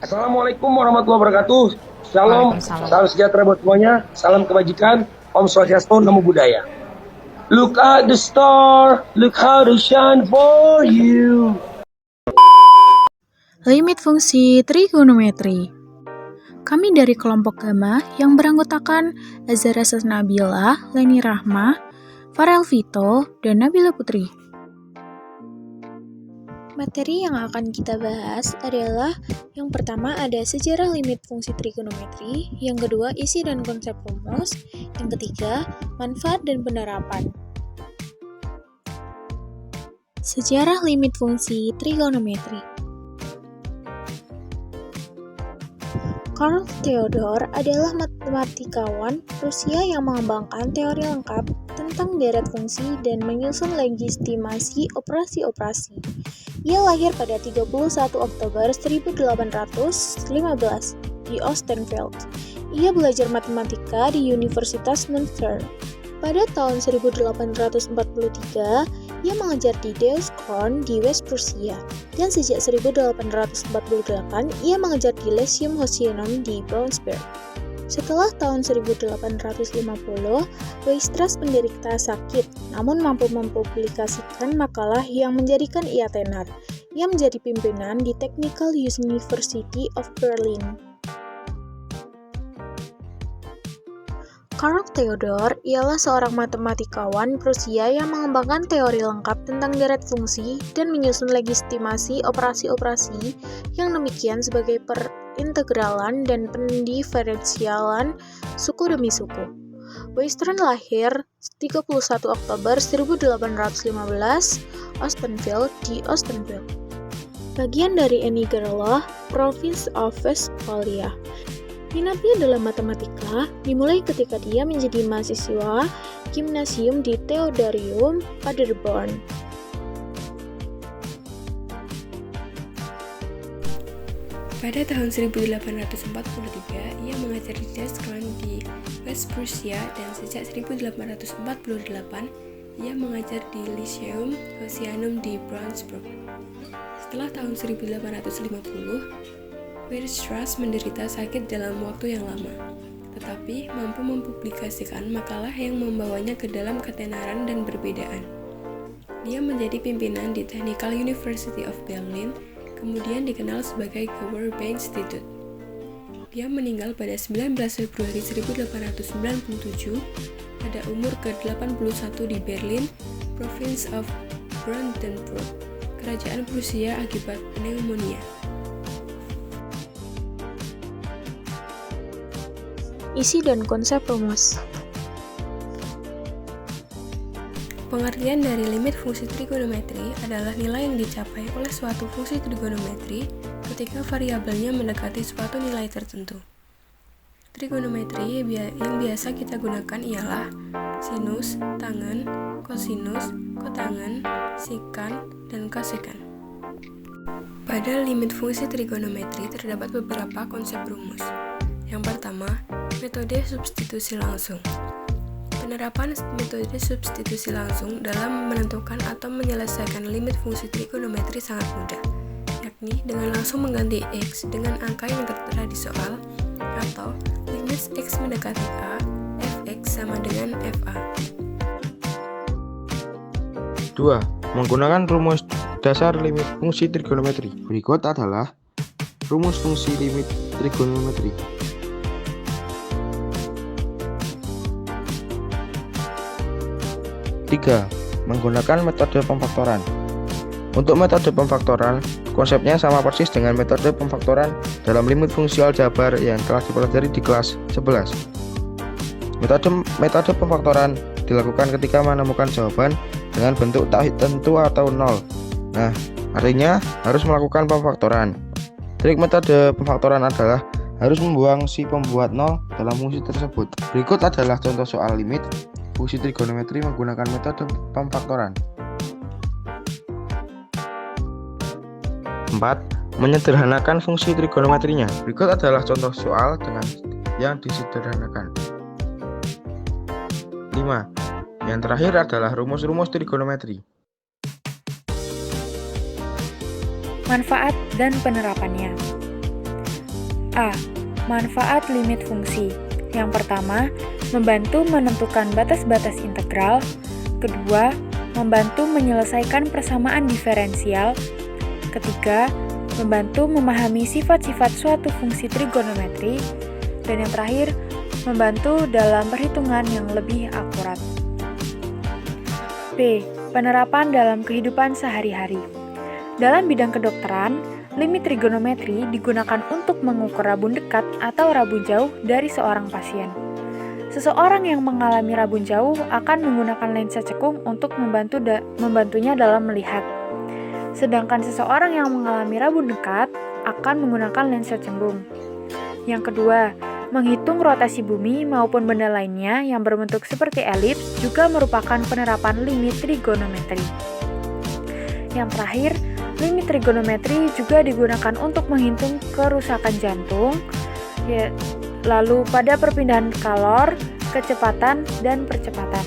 Assalamualaikum warahmatullahi wabarakatuh. Shalom, Waalaikumsalam. salam sejahtera buat semuanya. Salam kebajikan. Om Swastiastu, Namo Buddhaya. Look at the star, look how they shine for you. Limit fungsi trigonometri. Kami dari kelompok Gamma yang beranggotakan Azara Sasnabila, Leni Rahma, Farel Vito, dan Nabila Putri. Materi yang akan kita bahas adalah yang pertama ada sejarah limit fungsi trigonometri, yang kedua isi dan konsep rumus, yang ketiga manfaat dan penerapan. Sejarah limit fungsi trigonometri. Carl Theodor adalah matematikawan Rusia yang mengembangkan teori lengkap tentang deret fungsi dan menyusun legitimasi operasi-operasi. Ia lahir pada 31 Oktober 1815 di Ostenfeld. Ia belajar matematika di Universitas Münster. Pada tahun 1843, ia mengajar di Deutschkorn di West Prussia, dan sejak 1848 ia mengajar di Lyceum Hosianum di Braunschweig. Setelah tahun 1850, Weierstrass menderita sakit, namun mampu mempublikasikan makalah yang menjadikan ia tenar. Ia menjadi pimpinan di Technical University of Berlin. Carl Theodor ialah seorang matematikawan Prusia yang mengembangkan teori lengkap tentang deret fungsi dan menyusun legitimasi operasi-operasi yang demikian sebagai perintegralan dan pendiferensialan suku demi suku. Weierstrass lahir 31 Oktober 1815, Ostenfeld di Ostenfeld, bagian dari Enigerloh, Province of Westphalia. Minatnya dalam matematika dimulai ketika dia menjadi mahasiswa gimnasium di Theodorium Paderborn. Pada tahun 1843, ia mengajar di Deutschkorn di West Prussia dan sejak 1848, ia mengajar di Lyceum Hosianum di Braunschweig. Setelah tahun 1850, Weierstrass menderita sakit dalam waktu yang lama, tetapi mampu mempublikasikan makalah yang membawanya ke dalam ketenaran dan perbedaan. Dia menjadi pimpinan di Technical University of Berlin, kemudian dikenal sebagai Gewerbe Institut. Dia meninggal pada 19 Februari 1897 pada umur ke-81 di Berlin, Province of Brandenburg, Kerajaan Prusia akibat pneumonia. Isi dan konsep rumus. Pengertian dari limit fungsi trigonometri adalah nilai yang dicapai oleh suatu fungsi trigonometri ketika variabelnya mendekati suatu nilai tertentu. Trigonometri yang biasa kita gunakan ialah sinus, tangen, kosinus, kotangen, sikan, dan kosekan. Pada limit fungsi trigonometri terdapat beberapa konsep rumus. Yang pertama, metode substitusi langsung. Penerapan metode substitusi langsung dalam menentukan atau menyelesaikan limit fungsi trigonometri sangat mudah, yakni dengan langsung mengganti X dengan angka yang tertera di soal, atau limit X mendekati A, fx sama dengan fa. 2. Menggunakan rumus dasar limit fungsi trigonometri. Berikut adalah rumus fungsi limit trigonometri. 3. Menggunakan metode pemfaktoran. Untuk metode pemfaktoran, konsepnya sama persis dengan metode pemfaktoran dalam limit fungsi aljabar yang telah dipelajari di kelas 11. Metode pemfaktoran dilakukan ketika menemukan jawaban dengan bentuk tak tentu atau nol. Nah, artinya harus melakukan pemfaktoran. Trik metode pemfaktoran adalah harus membuang si pembuat nol dalam fungsi tersebut. Berikut adalah contoh soal limit fungsi trigonometri menggunakan metode pemfaktoran. 4. Menyederhanakan fungsi trigonometrinya. Berikut adalah contoh soal dengan yang disederhanakan. 5. Yang terakhir adalah rumus-rumus trigonometri. Manfaat dan penerapannya. A. Manfaat limit fungsi. Yang pertama, membantu menentukan batas-batas integral. Kedua, membantu menyelesaikan persamaan diferensial. Ketiga, membantu memahami sifat-sifat suatu fungsi trigonometri. Dan yang terakhir, membantu dalam perhitungan yang lebih akurat. B. Penerapan dalam kehidupan sehari-hari. Dalam bidang kedokteran, limit trigonometri digunakan untuk mengukur rabun dekat atau rabun jauh dari seorang pasien. Seseorang yang mengalami rabun jauh akan menggunakan lensa cekung untuk membantunya dalam melihat. Sedangkan seseorang yang mengalami rabun dekat akan menggunakan lensa cembung. Yang kedua, menghitung rotasi bumi maupun benda lainnya yang berbentuk seperti elips juga merupakan penerapan limit trigonometri. Yang terakhir, limit trigonometri juga digunakan untuk menghitung kerusakan jantung, lalu pada perpindahan kalor, kecepatan, dan percepatan.